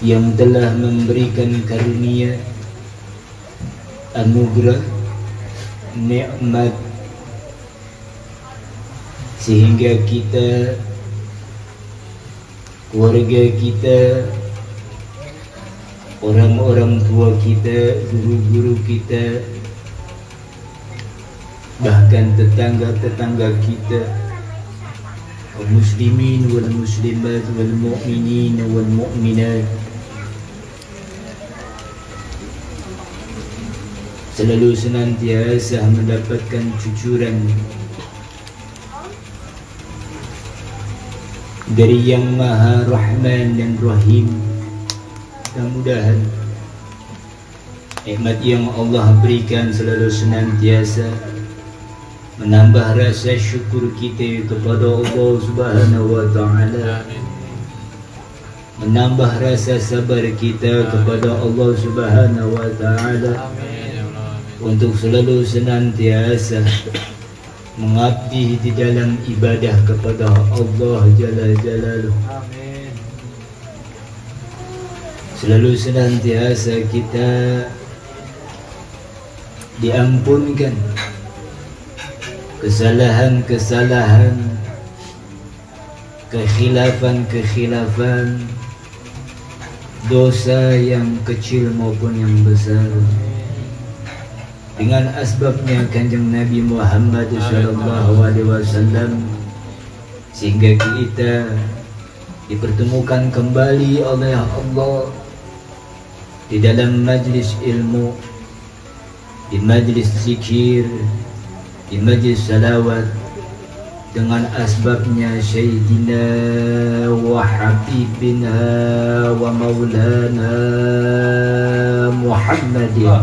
yang telah memberikan karunia, anugerah, nikmat, sehingga kita, keluarga kita, orang-orang tua kita, guru-guru kita, bahkan tetangga-tetangga kita, kaum muslimin wal muslimat wal mu'minin wal mu'minat, selalu senantiasa mendapatkan cucuran dari Yang Maha Rahman dan Rahim. Mudah-mudahan nikmat yang Allah berikan selalu senantiasa menambah rasa syukur kita kepada Allah Subhanahu wa Ta'ala, menambah rasa sabar kita kepada Allah Subhanahu wa Ta'ala, untuk selalu senantiasa mengabdi di dalam ibadah kepada Allah Jalla Jalaluhu. Selalu senantiasa kita diampunkan kesalahan-kesalahan, kekhilafan-kekhilafan, dosa yang kecil maupun yang besar, dengan asbabnya Kanjeng Nabi Muhammad SAW, sehingga kita dipertemukan kembali oleh Allah di dalam majlis ilmu, di majlis zikir, di majlis salawat, dengan asbabnya Sayyidina wa Habibina wa Maulana Muhammadin.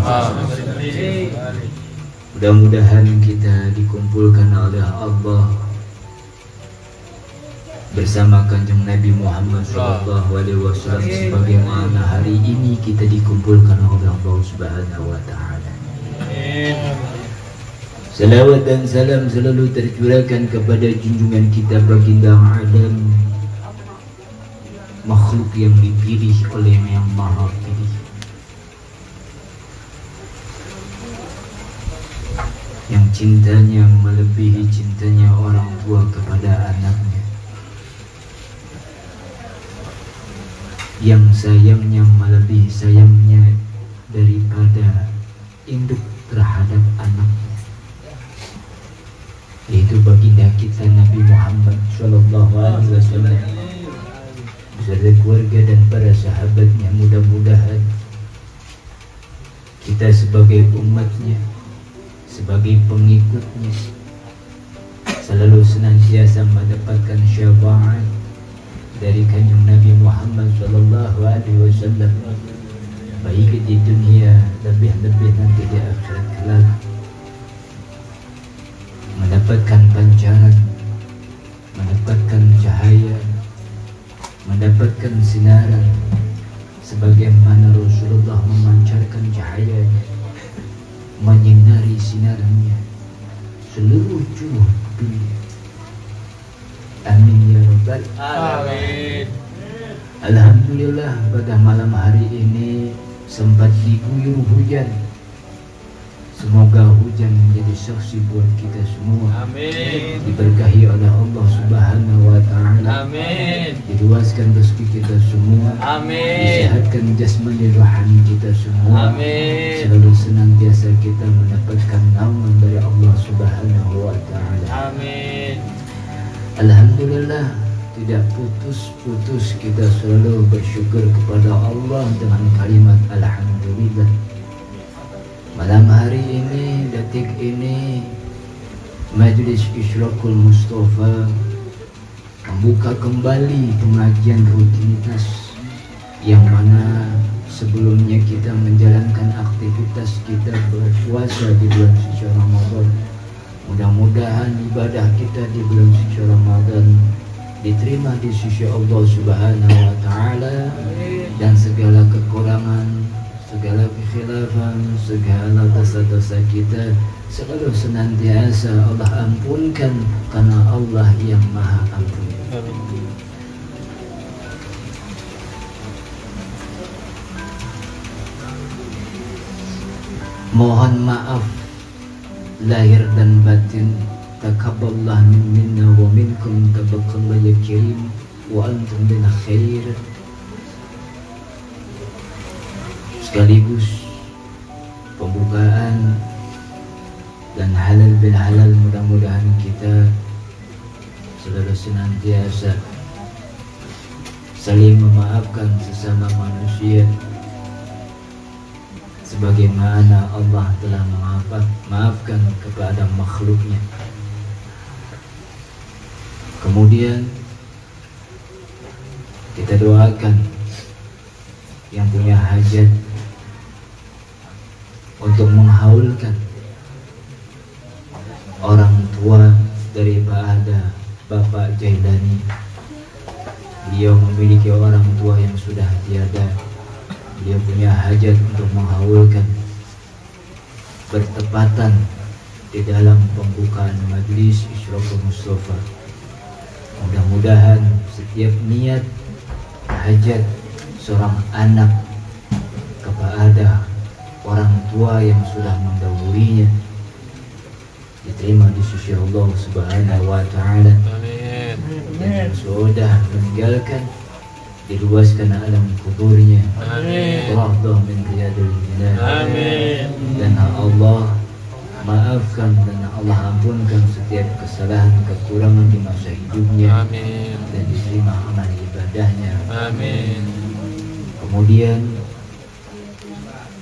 Mudah-mudahan kita dikumpulkan oleh Allah bersama Kanjeng Nabi Muhammad SAW, sebagaimana hari ini kita dikumpulkan oleh Allah Subhanahu wa Ta'ala. Salawat dan salam selalu tercurahkan kepada junjungan kita baginda Adam, makhluk yang dipilih oleh Yang Maha Pilih, yang cintanya melebihi cintanya orang tua kepada anaknya, yang sayangnya melebihi sayangnya daripada induk terhadap anaknya, yaitu baginda kita Nabi Muhammad SAW beserta keluarga dan para sahabatnya. Mudah-mudahan kita sebagai umatnya, sebagai pengikutnya, selalu senantiasa mendapatkan syafaat dari Kanjeng Nabi Muhammad SAW, baik di dunia, lebih-lebih nanti di akhirat kelak, mendapatkan pancaran, mendapatkan cahaya, mendapatkan sinaran, sebagaimana Rasulullah memancarkan cahayanya, menyinari sinarnya seluruh jua dunia. Amin ya Rabbal Alamin. Alhamdulillah, pada malam hari ini sempat diguyur hujan. Semoga hujan menjadi saksi buat kita semua. Amin. Diberkahi oleh Allah Subhanahu wa Ta'ala. Amin. Diluaskan rezeki kita semua. Amin. Disehatkan jasmani rohani kita semua. Amin. Selalu senantiasa kita mendapatkan naungan dari Allah Subhanahu wa Ta'ala. Amin. Alhamdulillah, tidak putus-putus kita selalu bersyukur kepada Allah dengan kalimat Alhamdulillah. Malam hari ini, detik ini, Majlis Isyraqul Mustafa membuka kembali pengajian rutinitas yang mana sebelumnya kita menjalankan aktivitas kita berpuasa di bulan suci Ramadan. Mudah-mudahan ibadah kita di bulan suci Ramadan diterima di sisi Allah Subhanahu wa Ta'ala, dan segala kekurangan, segala kekhilafan, segala dosa-dosa kita selalu senantiasa Allah ampunkan, karena Allah yang Maha Ampun. Mohon maaf lahir dan batin. Taqabbalallahu minna wa minkum tabaqallahu ya kirim wa antum bil khair. Sekaligus pembukaan dan halal bil halal, mudah-mudahan kita selalu senantiasa saling memaafkan sesama manusia sebagaimana Allah telah maafkan kepada makhluknya. Kemudian kita doakan yang punya hajat untuk menghaulkan orang tua daripada Bapak Jailani. Beliau memiliki orang tua yang sudah tiada. Beliau punya hajat untuk menghaulkan, bertepatan di dalam pembukaan majlis Isyraqul Mustafa. Mudah-mudahan setiap niat hajat seorang anak kepada orang tua yang sudah mendahulunya diterima di sisi Allah Subhanahu wa Ta'ala. Dan yang sudah meninggalkan diluaskan alam kuburnya. Radha min riyadil jannah. Dan Allah maafkan dan Allah ampunkan setiap kesalahan kekurangan di masa hidupnya. Dan diterima amal ibadahnya. Kemudian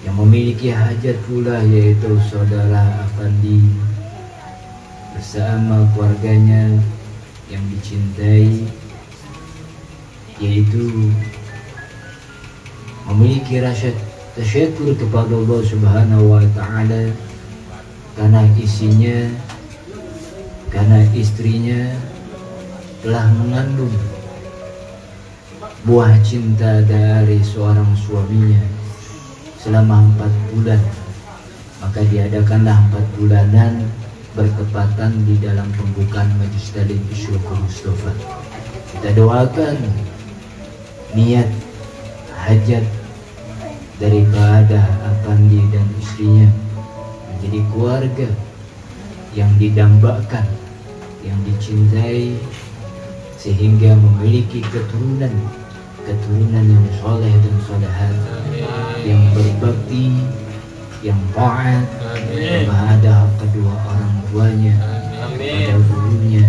yang memiliki hajat pula yaitu saudara Afandi bersama keluarganya yang dicintai, yaitu memiliki rasa tasyukur kepada Allah Subhanahu wa Ta'ala karena istrinya telah mengandung buah cinta dari seorang suaminya selama 4 bulan. Maka diadakanlah 4 bulanan bertepatan di dalam pembukaan Majlis Taklim Isyraqul Mustafa. Kita doakan niat hajat daripada Afandi dan istrinya menjadi keluarga yang didambakan, yang dicintai, sehingga memiliki keturunan yang soleh dan solehat, yang berbakti, yang taat kepada kedua orang tuanya, kepada gurunya,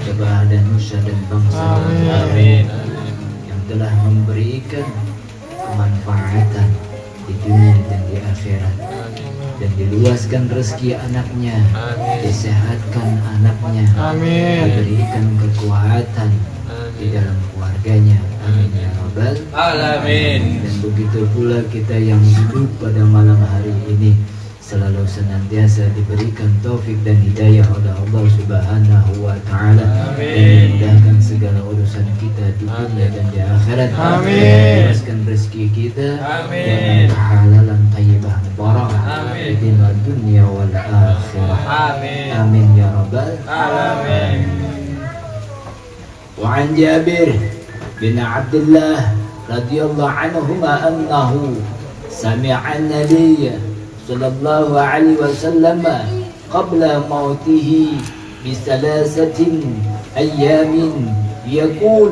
kepada nusa dan bangsa yang telah memberikan kemanfaatan di dunia dan di akhirat, dan diluaskan rezeki anaknya, disehatkan anaknya, diberikan kekuatan di dalam keluarganya. Amin ya rabbal alamin. Dan begitu pula kita yang hidup pada malam hari ini selalu senantiasa diberikan taufik dan hidayah oleh Allah Subhanahu wa Ta'ala, dan dimudahkan segala urusan kita di dunia dan di akhirat. Luaskan rezeki kita dengan halalan thayyibah mubarakah di dunia wal akhirah. Amin ya rabbal alamin. Wa an Jabir bin Abdullah radhiyallahu anhuma annahu sami'a an-nabiy sallallahu alaihi wasallam qabla mautihi bi thalathatin ayyamin yaqul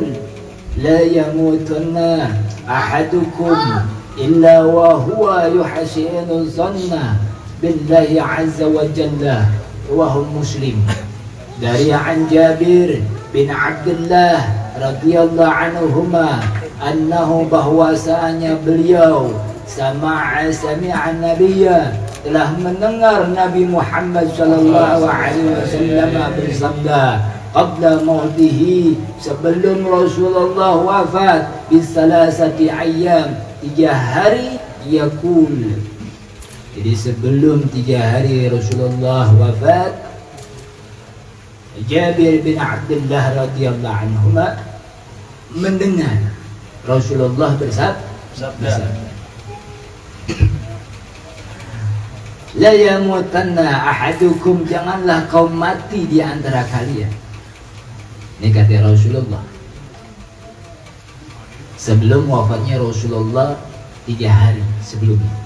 la yamutunna ahadukum illa wa huwa yuhsinu dhanna billahi azza wa jalla. Rawahu Muslim. Dari an Jabir bin Abdullah radhiyallahu anhuma annahu, bahwasanya beliau sami'a nabiyya, telah mendengar Nabi Muhammad sallallahu alaihi wasallam bersabda qabla mautihi, sebelum Rasulullah wafat, bisalasati ayyam, 3 hari, yaqul. Jadi sebelum 3 hari Rasulullah wafat, Jabir bin Abdullah radhiyallahu anhuma mendengar Rasulullah bersabda, la yamutanna ahadukum, janganlah kau mati di antara kalian. Ini kata Rasulullah sebelum wafatnya Rasulullah 3 hari sebelumnya.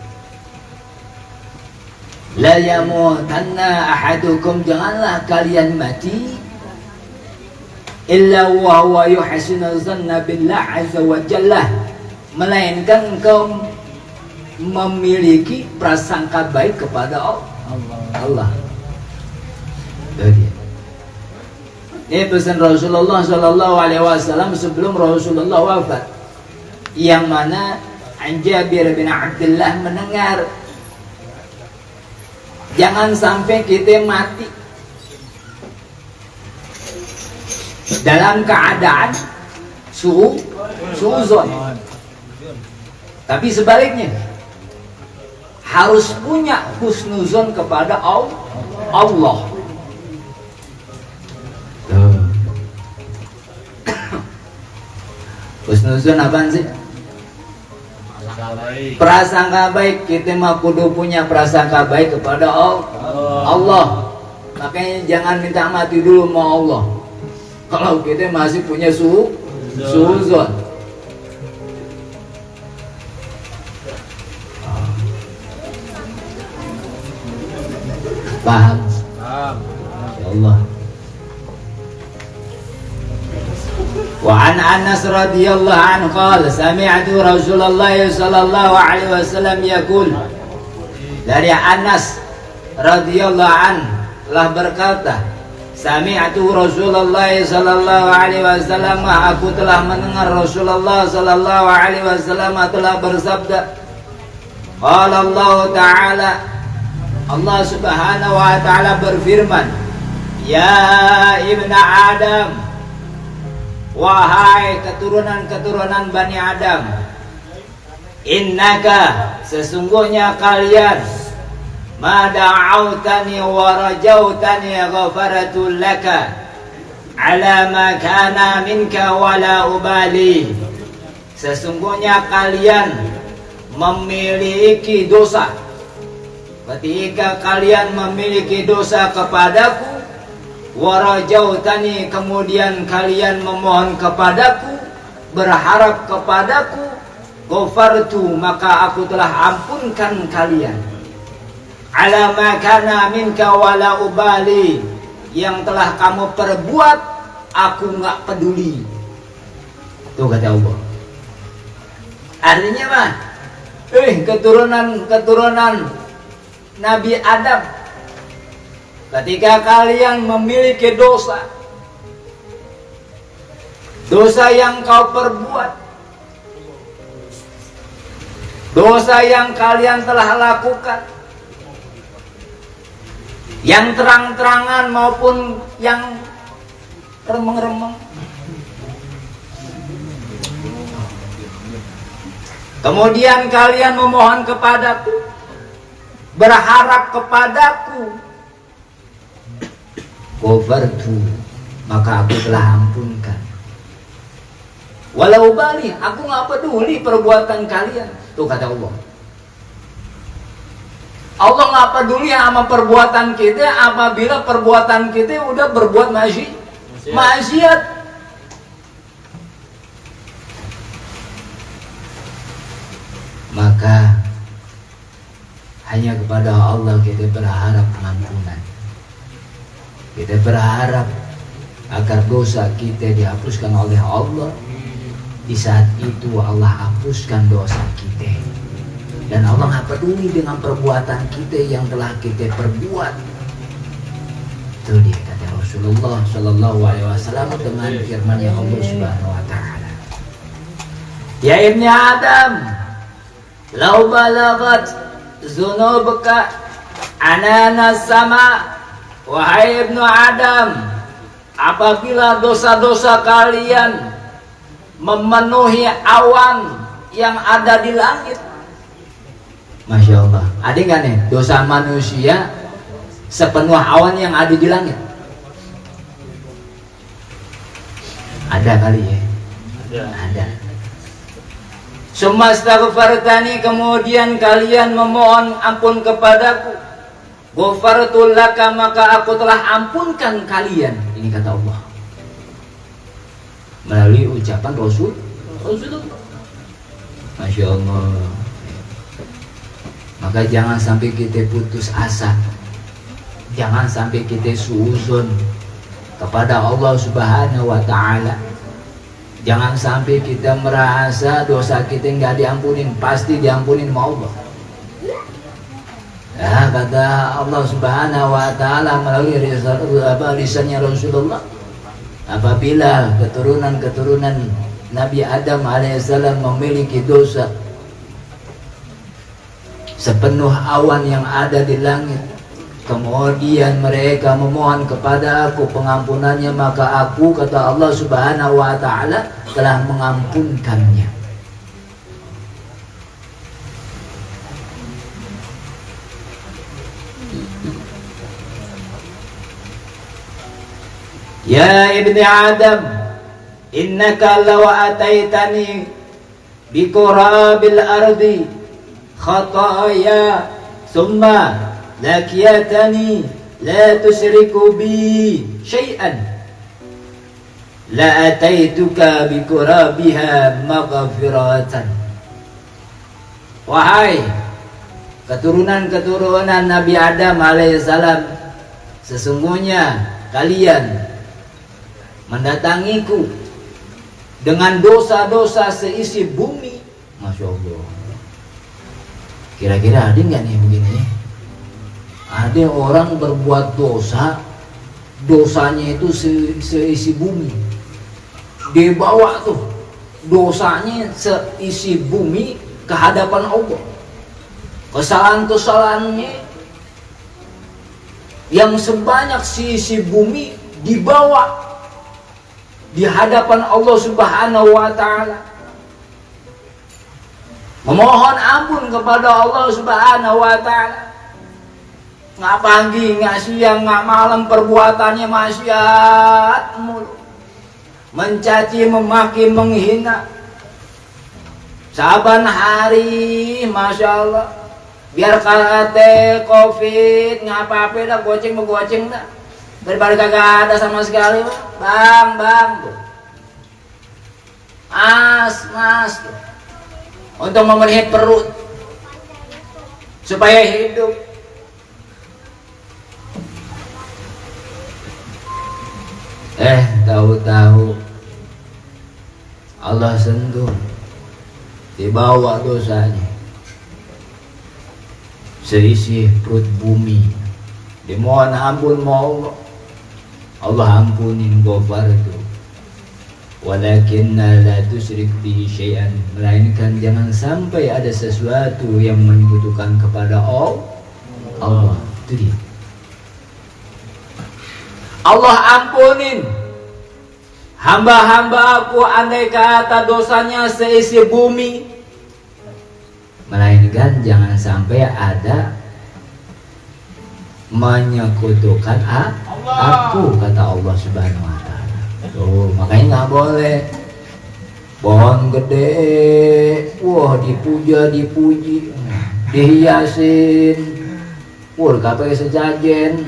La yamutanna ahadukum, janganlah kalian mati illa wa huwa yuhsinu dhanna billah azza wa jalla, melainkan engkau memiliki prasangka baik kepada Allah. Ini pesan Rasulullah Shallallahu Alaihi Wasallam sebelum Rasulullah wafat, yang mana Jabir bin Abdullah mendengar, jangan sampai kita mati dalam keadaan suuzon, tapi sebaliknya harus punya husnuzon kepada Allah. Husnuzon apaan sih? Prasangka baik. Kita mah kudu punya prasangka baik kepada Allah. Makanya jangan minta mati dulu sama Allah kalau kita masih punya suuzon. Paham? Ya Allah. Wa an Anas radhiyallahu anhu qala sami'tu Rasulullah sallallahu alaihi wasallam yaqul, dari Anas radhiyallahu anhu telah berkata, sami'tu Rasulullah sallallahu alaihi wasallam, aku telah mendengar Rasulullah sallallahu alaihi wasallam telah bersabda, qala Allah taala, Allah subhanahu wa taala berfirman, ya ibna Adam, wahai keturunan-keturunan Bani Adam, innaka, sesungguhnya kalian, ma da'autani wa rajautani ghafaratu laka ala ma kana minka wala ubali, sesungguhnya kalian memiliki dosa. Ketika kalian memiliki dosa kepadaku, warajautani, kemudian kalian memohon kepadaku, berharap kepadaku, ghafartu, maka aku telah ampunkan kalian. Ala ma kana minka wala ubali, yang telah kamu perbuat aku nggak peduli. Tuh kata Allah. Artinya mah, keturunan Nabi Adam, ketika kalian memiliki dosa yang kau perbuat, dosa yang kalian telah lakukan, yang terang-terangan maupun yang remeng-remeng, kemudian kalian memohon kepadaku, berharap kepadaku, ghafartu, maka aku telah ampunkan. Walau bali, aku nggak peduli perbuatan kalian. Tuh kata Allah. Allah nggak peduli sama perbuatan kita apabila perbuatan kita udah berbuat maksiat. Maka hanya kepada Allah kita berharap pengampunan. Kita berharap agar dosa kita dihapuskan oleh Allah. Di saat itu Allah hapuskan dosa kita. Dan Allah nggak peduli dengan perbuatan kita yang telah kita perbuat. Itu dia kata Rasulullah Shallallahu Alaihi Wasallam dengan firman yang Allah Subhanahu Wa Taala. Ya ibni Adam, lau balagat zunubka anana sama, wahai ibnu Adam, apabila dosa-dosa kalian memenuhi awan yang ada di langit. Masya Allah, ada nggak nih dosa manusia sepenuh awan yang ada di langit? Ada kali ya? Ada. Sumastaghfartani, kemudian kalian memohon ampun kepadaku, ghafartu laka, maka aku telah ampunkan kalian. Ini kata Allah melalui ucapan Rasulullah. Masya Allah. Maka jangan sampai kita putus asa, jangan sampai kita suuzon kepada Allah Subhanahu wa Ta'ala. Jangan sampai kita merasa dosa kita nggak diampunin, pasti diampunin sama Allah. Ya, kata Allah Subhanahu wa Ta'ala melalui lisannya Rasulullah, apabila keturunan Nabi Adam alaihissalam memiliki dosa sepenuh awan yang ada di langit, kemudian mereka memohon kepada aku pengampunannya, maka aku, kata Allah Subhanahu wa Ta'ala, telah mengampunkannya. Ya ibni Adam, innaka law ataitani bi qurabil ardi khataya thumma lakiyatani la tusyriku bi syai'an la ataituka bi qurabiha maghfiratan. Wahai keturunan Nabi Adam alaihissalam, sesungguhnya kalian mendatangiku dengan dosa-dosa seisi bumi. Masya Allah. Kira-kira ada nggak nih begini? Ada orang berbuat dosa, dosanya itu seisi bumi. Dia bawa tuh dosanya seisi bumi ke hadapan Allah. Kesalahan-kesalahannya yang sebanyak seisi bumi dibawa di hadapan Allah Subhanahu wa Ta'ala, memohon ampun kepada Allah Subhanahu wa Ta'ala. Nggak pagi, nggak siang, nggak malam, perbuatannya maksiat mulu, mencaci, memaki, menghina. Saban hari, Masya Allah, biar kate COVID, ngapa-apa dah, goceng dah. Daripada kagak ada sama sekali, bang, mas, untuk memenuhi perut supaya hidup. Tahu-tahu Allah sentuh, dibawa dosanya seisi perut bumi, dimohon ampun mau Allah ampunin gofar itu. Walakinna la tusyrik bihi syai'an, melainkan jangan sampai ada sesuatu yang menyekutukan kepada Allah. Itu dia. Allah ampunin hamba-hamba aku andai kata dosanya seisi bumi, melainkan jangan sampai ada menyekutukan aku, kata Allah Subhanahu wa Ta'ala. Tuh, makanya nggak boleh pohon gede, wah dipuji, dihiasin, wah kapai sejajen,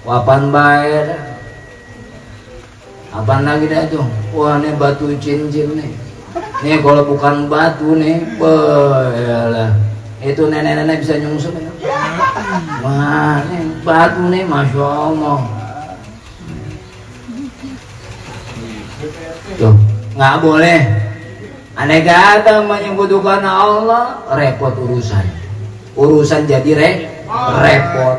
wapan bayar, apaan lagi dah tuh, wah nih batu cincin nih kalau bukan batu nih, yalah, itu nenek-nenek bisa nyungsep. Wah, ini batu nih, Masya Allah. Tuh, nggak boleh. Andai kata menyekutukan Allah, repot urusan jadi repot.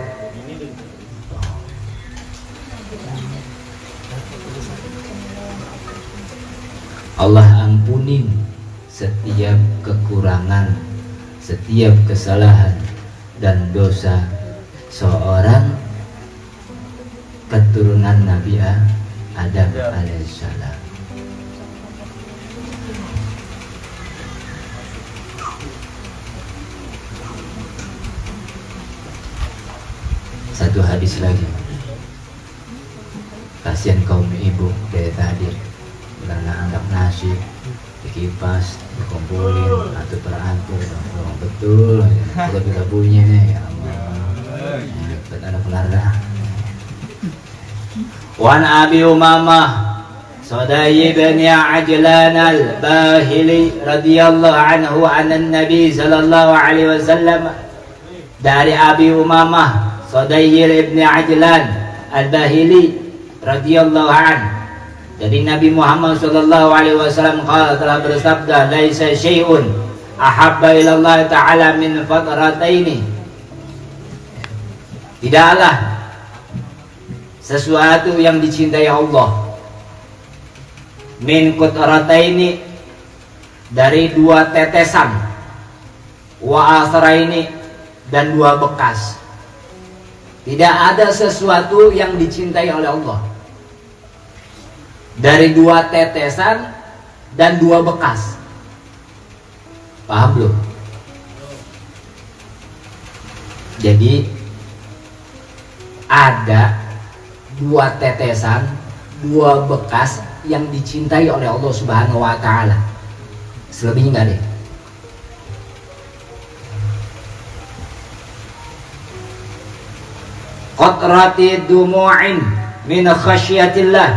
Allah ampunin setiap kekurangan, setiap kesalahan dan dosa seorang keturunan Nabi Adam alaihissalam. Satu hadis lagi, kasihan kaum ibu dari tadi karena anggap nasi dikipas, dikumpulin, atur-atur, betul, kita bisa bunyi nih, ya Allah, ada keluarga. Wan Abi Umamah Sudai bin Ajlan al-Bahili radhiyallahu anhu anan Nabi sallallahu alaihi wasallam dari Abi Umamah Sudayr ibn Ajlan Al-Bahili radhiyallahu anhu, dari Nabi Muhammad sallallahu alaihi wasallam telah bersabda, laisa syai'un ahabba ila Allah taala min fatrataini, tidaklah sesuatu yang dicintai Allah min qutrataini, dari dua tetesan, wa asraini, dan dua bekas. Tidak ada sesuatu yang dicintai oleh Allah dari dua tetesan dan dua bekas. Paham belum? Jadi ada dua tetesan, dua bekas yang dicintai oleh Allah Subhanahu wa taala. Selebihnya enggak deh. Qatrati dumu'in min khasyatillah,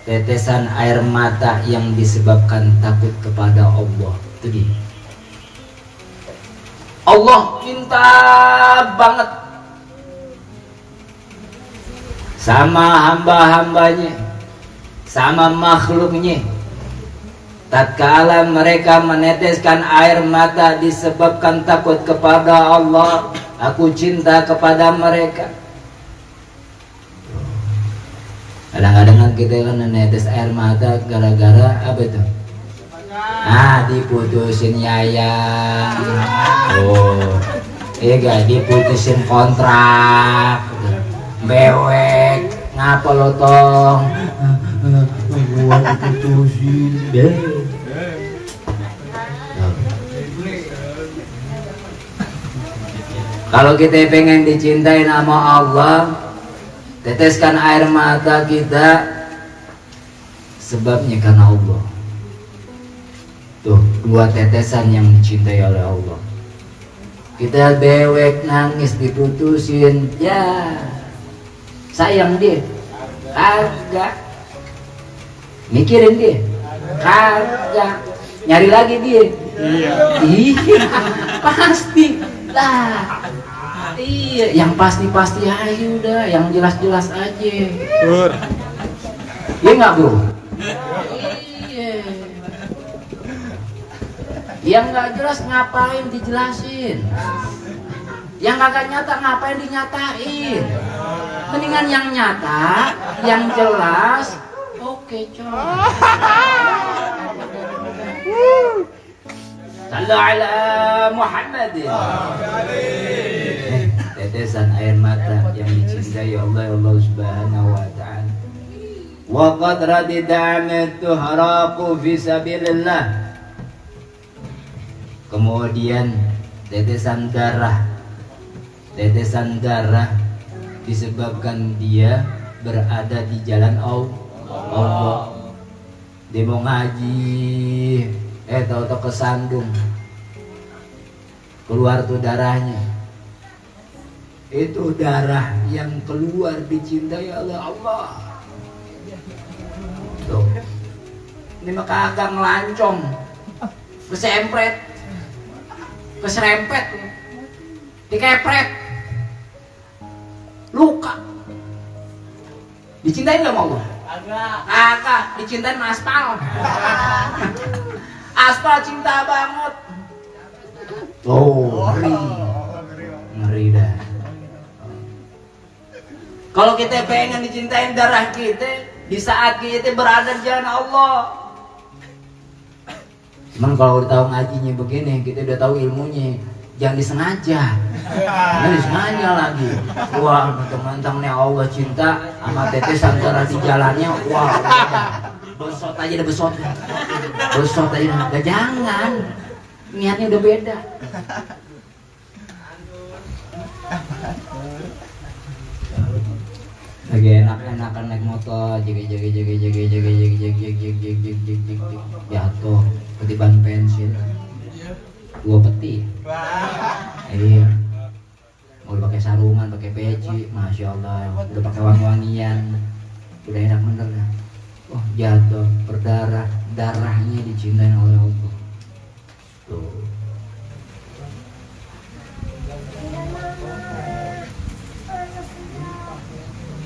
tetesan air mata yang disebabkan takut kepada Allah. Itu dia. Allah cinta banget sama hamba-hambanya, sama makhluknya. Tatkala mereka meneteskan air mata disebabkan takut kepada Allah, aku cinta kepada mereka. Kadang-kadang kita kan netes air mata gara-gara apa itu? Diputusin yayang. Iya, diputusin kontrak. Bewek, ngapa lo tong? Gua diputusin. Kalau kita pengen dicintai sama Allah, teteskan air mata kita, sebabnya karena Allah. Tuh, dua tetesan yang dicintai oleh Allah. Kita bewek, nangis, diputusin, ya sayang dia, kagak. Mikirin dia, kagak. Nyari lagi dia, iya, pasti lah. Iya, yang pasti-pasti aja udah, yang jelas-jelas aja. Iya nggak bro? Iya. Yang nggak jelas ngapain dijelasin? Yang kagak nyata ngapain dinyatain? Mendingan yang nyata, yang jelas. Oke, coy. Sallu ala Muhammad. Tetesan air mata yang dicintai Allah Subhanahu wa ta'ala. Wa qad radida'amatu haraqu fi sabilillah. Kemudian tetesan darah disebabkan dia berada di jalan Allah. Dia mau ngaji, tahu-tahu kesandung, keluar tuh darahnya. Itu darah yang keluar dicintai oleh Allah. Tuh, ini mah kagak ngelancong, keserempet, dikepret, luka. Dicintai nggak sama Allah? Kagak, dicintain sama aspal. Aspal cinta banget. Oh, ngeri dah. Kalau kita pengen dicintain darah kita di saat kita berada di jalan Allah. Cuman kalau udah tahu ngajinya begini, kita udah tahu ilmunya, jangan disengaja. Jangan disengaja lagi. Wah, mentang-mentang nih Allah cinta sama tetesan darah di jalannya. Wah, besot aja deh, besot aja. Gak, jangan. Niatnya udah beda. Lagi enak-enakan naik motor, jatuh ketiban pensil, 2 peti. Iya, mau pakai sarungan, pakai peci, masya Allah, udah pakai wangi-wangian, udah enak bener ya. Oh, jatuh, berdarah, darahnya dicintai oleh Allah. Tuh.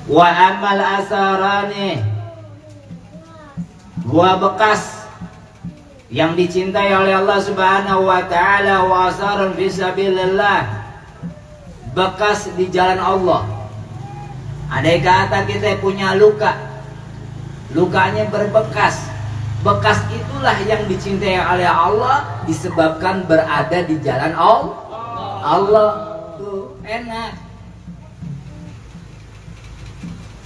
Wa amal asarani, dua bekas yang dicintai oleh Allah Subhanahu wa taala, wa asarun fi sabilillah, bekas di jalan Allah. Andai kata kita punya luka, lukanya berbekas, bekas itulah yang dicintai oleh Allah disebabkan berada di jalan Allah. Tuh enak.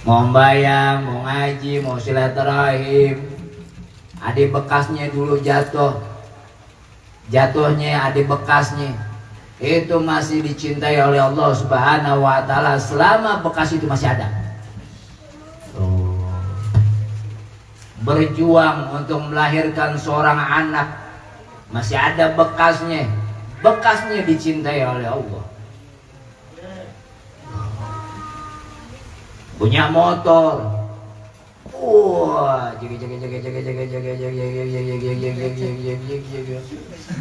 Mau bayang, mau ngaji, mau silaturahim, ada bekasnya dulu jatuhnya ada bekasnya, itu masih dicintai oleh Allah Subhanahu wa taala selama bekas itu masih ada. Berjuang untuk melahirkan seorang anak, masih ada bekasnya dicintai oleh Allah. Punya motor, wah,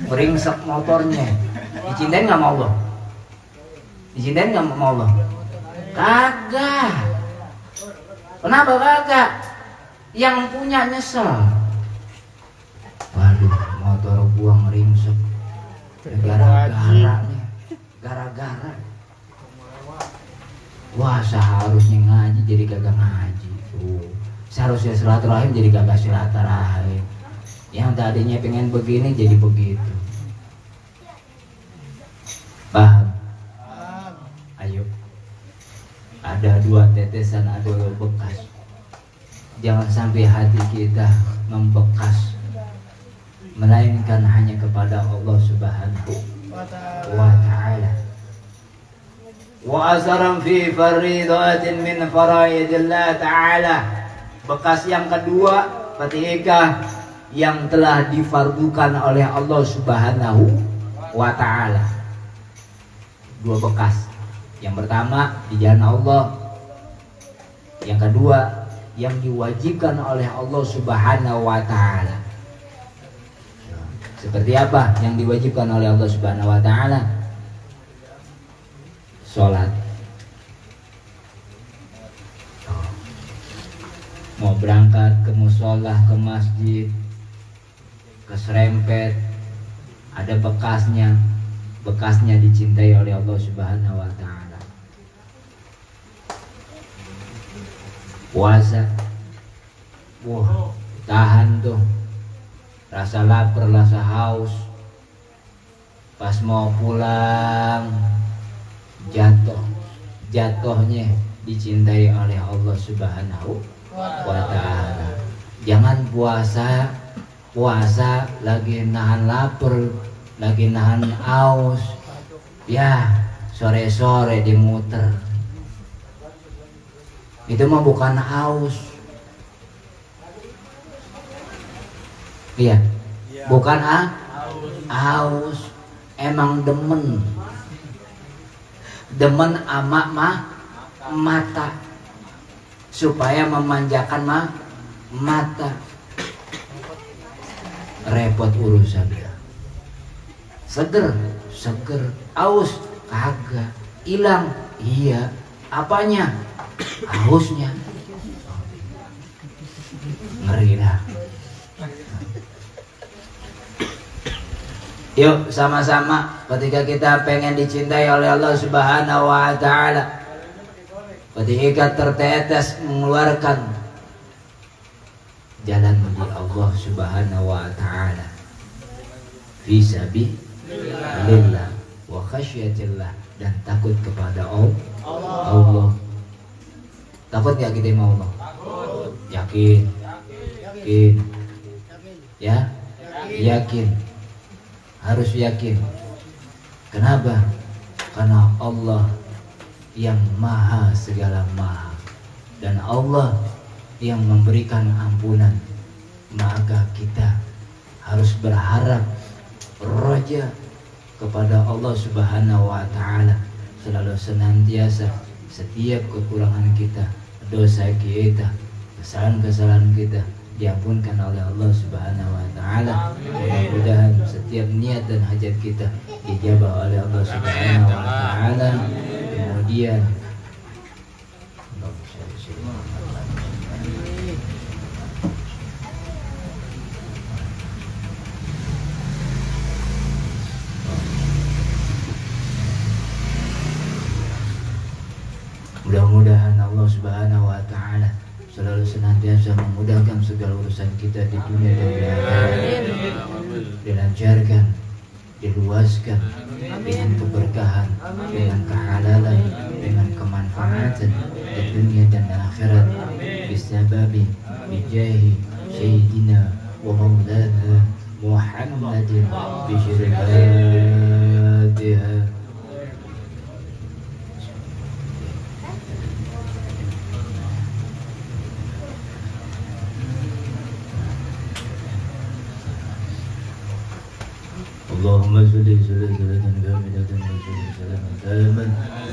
beringsek motornya, dicintain nggak mau Allah? Dicintain nggak mau Allah? Kagak. Kenapa kagak? Yang punya nyesel. Waduh, motor gua ngeringsek, gara-gara nih, gara-gara. Wah, seharusnya ngaji jadi kagak ngaji. Seharusnya silaturahim jadi kagak silaturahim. Yang tadinya pengen begini jadi begitu. Paham? Ayo. Ada dua tetesan, ada dua bekas. Jangan sampai hati kita membekas, melainkan hanya kepada Allah Subhanahu wa ta'ala. Wa asaran fi faridatin min faraidillah ta'ala, bekas yang kedua ketika yang telah difardukan oleh Allah Subhanahu wa ta'ala. Dua bekas, yang pertama di jalan Allah, yang kedua yang diwajibkan oleh Allah Subhanahu wa ta'ala. Seperti apa yang diwajibkan oleh Allah Subhanahu wa ta'ala? Sholat. Mau berangkat ke musola, ke masjid, ke serempet, ada bekasnya dicintai oleh Allah Subhanahu wa ta'ala. Puasa, wah, tahan tuh rasa lapar, rasa haus. Pas mau pulang jatuhnya dicintai oleh Allah Subhanahu wa ta'ala. Jangan puasa lagi nahan lapar, lagi nahan haus, ya sore-sore dimuter. Itu mah bukan haus. Iya, bukan haus, emang demen ama mata, supaya memanjakan mata. Repot urusan. Seger, aus kagak, hilang, iya, apanya? Hausnya. Ngeri dah. Yuk sama-sama ketika kita pengen dicintai oleh Allah Subhanahu wa ta'ala, ketika tertetes mengeluarkan jalan menuju Allah Subhanahu wa ta'ala, fi sabilillah wa khasyatillah, dan takut kepada Allah. Takut gak kita mau Allah? Yakin. Ya, yakin. Harus yakin. Kenapa? Karena Allah yang maha segala maha, dan Allah yang memberikan ampunan. Maka kita harus berharap, roja kepada Allah Subhanahu wa ta'ala, selalu senantiasa setiap kekurangan kita, dosa kita, kesalahan-kesalahan kita diampunkan oleh Allah Subhanahu wa ta'ala. Mudah-mudahan setiap niat dan hajat kita dijabah oleh Allah Subhanahu wa ta'ala. Kemudian wa ta'ala selalu senantiasa memudahkan segala urusan kita di dunia dan di akhirat, dilancarkan, diluaskan dengan keberkahan, dengan kehalalan, dengan kemanfaatan di dunia dan di akhirat bisababi bijahi sayyidina wa maulana Muhammadin bisyirikatiha. اللهم صل صلاة كاملة وسلم سلاما تاما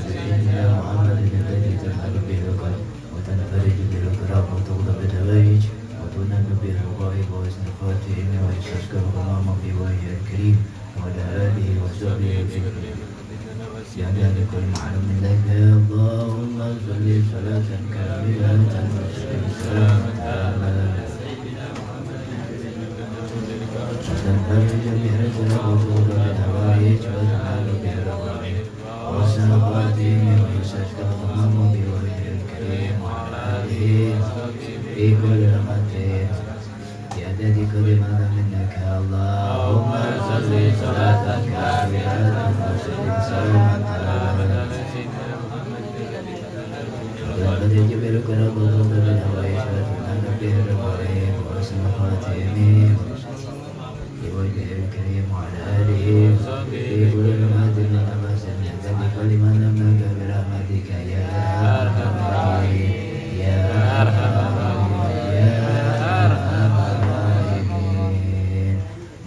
سيدنا محمد الذي تنحل به القلب وتنفرج به الكرام وتغضب بالهوائج وتنال به الرغائب وحسن الخاتم ويستسقى الغمام في وجه الكريم وعلى آله وصحبه وسلم يعني لكل معلوم لك اللهم صل صلاة كاملة وسلم سلاما تاما وتنفرج بها الكرب وتغضب بالهوائج وتنال بها الرغائب وحسن الخاتم ويستسقى الغمام في وجه الكريم وعلى آله في كل لمحة بعدد كلمة منك اللهم صل صلاة كاملة وسلم سلاما تاما وتنفرج بها الكرب وتغضب بالهوائج وتنال بها الرغائب وحسن الخاتم بوجه الكريم وعلى آله في كل لمحة من نفس بعدد كلمة منك برحمتك يا أرحم الراحمين يا أرحم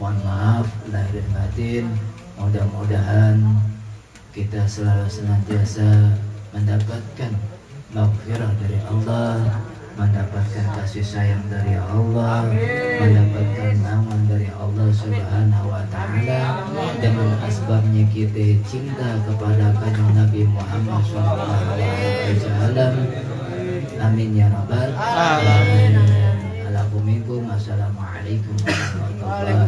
Mohon maaf lahir dan batin. Mudah-mudahan kita selalu senantiasa mendapatkan maghfirah dari Allah, mendapatkan kasih sayang dari Allah, mendapatkan naungan dari Allah Subhanahu wa Ta'ala dengan asbabnya kita cinta kepada kanjeng Nabi Muhammad SAW. Amin ya rabbal alamin. Assalamualaikum warahmatullahi